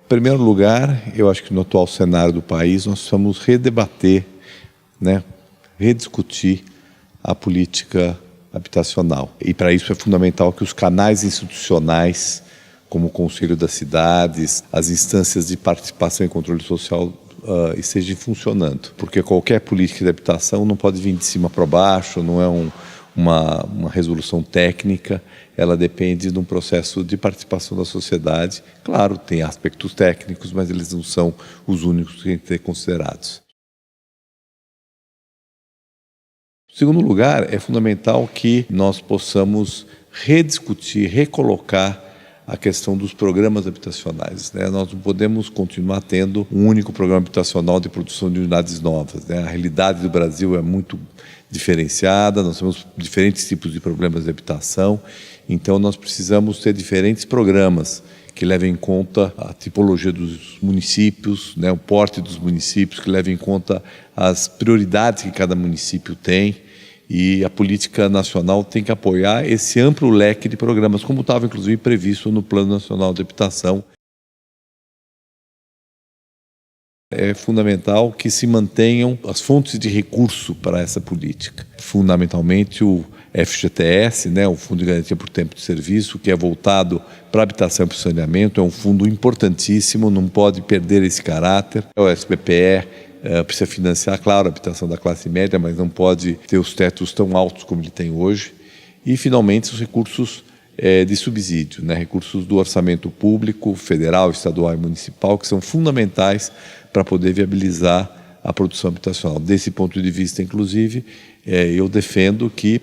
primeiro lugar, eu acho que no atual cenário do país nós precisamos redebater, né, rediscutir a política habitacional. E para isso é fundamental que os canais institucionais, como o Conselho das Cidades, as instâncias de participação e controle social estejam funcionando. Porque qualquer política de habitação não pode vir de cima para baixo, não é uma resolução técnica, ela depende de um processo de participação da sociedade. Claro, tem aspectos técnicos, mas eles não são os únicos que têm que ser considerados. Em segundo lugar, é fundamental que nós possamos rediscutir, recolocar a questão dos programas habitacionais, né? Nós não podemos continuar tendo um único programa habitacional de produção de unidades novas, né? A realidade do Brasil é muito diferenciada, nós temos diferentes tipos de problemas de habitação, então nós precisamos ter diferentes programas que levem em conta a tipologia dos municípios, né? O porte dos municípios, que levem em conta as prioridades que cada município tem. E a política nacional tem que apoiar esse amplo leque de programas, como estava inclusive previsto no Plano Nacional de Habitação. É fundamental que se mantenham as fontes de recurso para essa política. Fundamentalmente o FGTS, né, o Fundo de Garantia por Tempo de Serviço, que é voltado para a habitação e para o saneamento, é um fundo importantíssimo, não pode perder esse caráter. O SBPE precisa financiar, claro, a habitação da classe média, mas não pode ter os tetos tão altos como ele tem hoje. E, finalmente, os recursos de subsídio, né? Recursos do orçamento público, federal, estadual e municipal, que são fundamentais para poder viabilizar a produção habitacional. Desse ponto de vista, inclusive, eu defendo que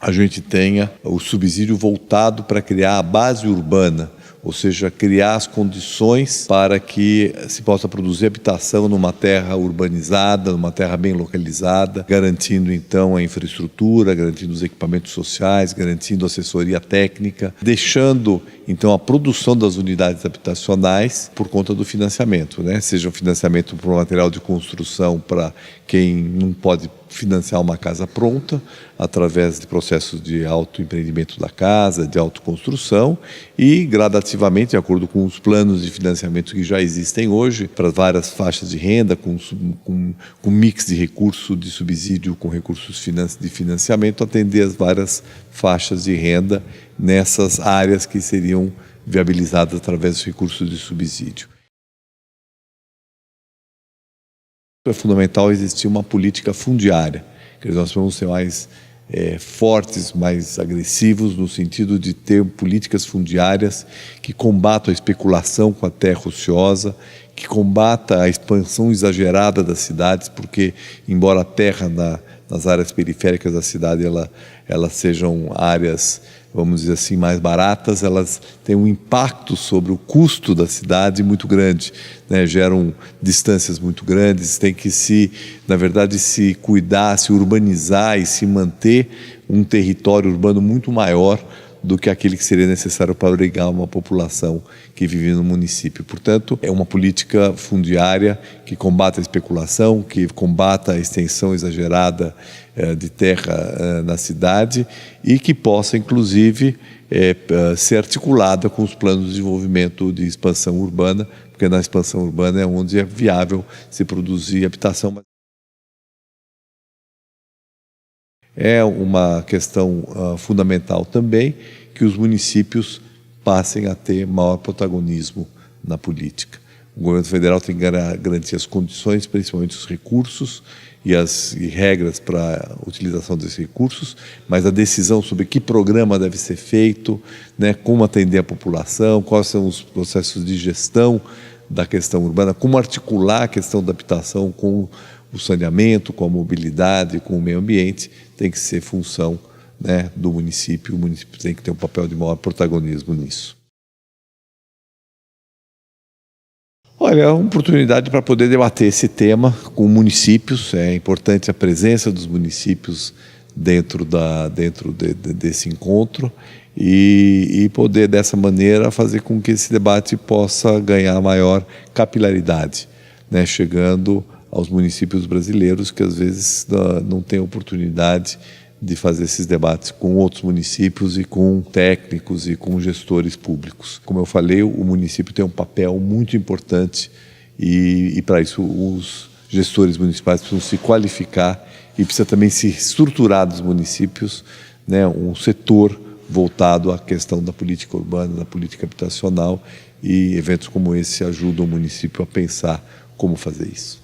a gente tenha o subsídio voltado para criar a base urbana, ou seja, criar as condições para que se possa produzir habitação numa terra urbanizada, numa terra bem localizada, garantindo então a infraestrutura, garantindo os equipamentos sociais, garantindo assessoria técnica, deixando então a produção das unidades habitacionais por conta do financiamento, né? Seja o financiamento para o material de construção para quem não pode financiar uma casa pronta, através de processos de autoempreendimento da casa, de autoconstrução e gradativamente, de acordo com os planos de financiamento que já existem hoje, para várias faixas de renda, com mix de recurso de subsídio com recursos de financiamento, atender as várias faixas de renda nessas áreas que seriam viabilizadas através dos recursos de subsídio. É fundamental existir uma política fundiária, que nós vamos ser mais fortes, mais agressivos, no sentido de ter políticas fundiárias que combatam a especulação com a terra ociosa, que combata a expansão exagerada das cidades, porque, embora a terra nas áreas periféricas da cidade elas sejam áreas, vamos dizer assim, mais baratas, elas têm um impacto sobre o custo da cidade muito grande, né? Geram distâncias muito grandes, tem que na verdade, se cuidar, se urbanizar e se manter um território urbano muito maior do que aquele que seria necessário para abrigar uma população que vive no município. Portanto, é uma política fundiária que combata a especulação, que combata a extensão exagerada de terra na cidade e que possa, inclusive, ser articulada com os planos de desenvolvimento de expansão urbana, porque na expansão urbana é onde é viável se produzir habitação. É uma questão fundamental também que os municípios passem a ter maior protagonismo na política. O governo federal tem que garantir as condições, principalmente os recursos e regras para a utilização desses recursos, mas a decisão sobre que programa deve ser feito, né, como atender a população, quais são os processos de gestão da questão urbana, como articular a questão da habitação com o saneamento, com a mobilidade, com o meio ambiente, tem que ser função, né, do município. O município tem que ter um papel de maior protagonismo nisso. Olha, é uma oportunidade para poder debater esse tema com municípios. É importante a presença dos municípios dentro desse encontro e poder, dessa maneira, fazer com que esse debate possa ganhar maior capilaridade, né, chegando aos municípios brasileiros que às vezes não têm oportunidade de fazer esses debates com outros municípios e com técnicos e com gestores públicos. Como eu falei, o município tem um papel muito importante e para isso os gestores municipais precisam se qualificar e precisa também se estruturar dos municípios, né, um setor voltado à questão da política urbana, da política habitacional, e eventos como esse ajudam o município a pensar como fazer isso.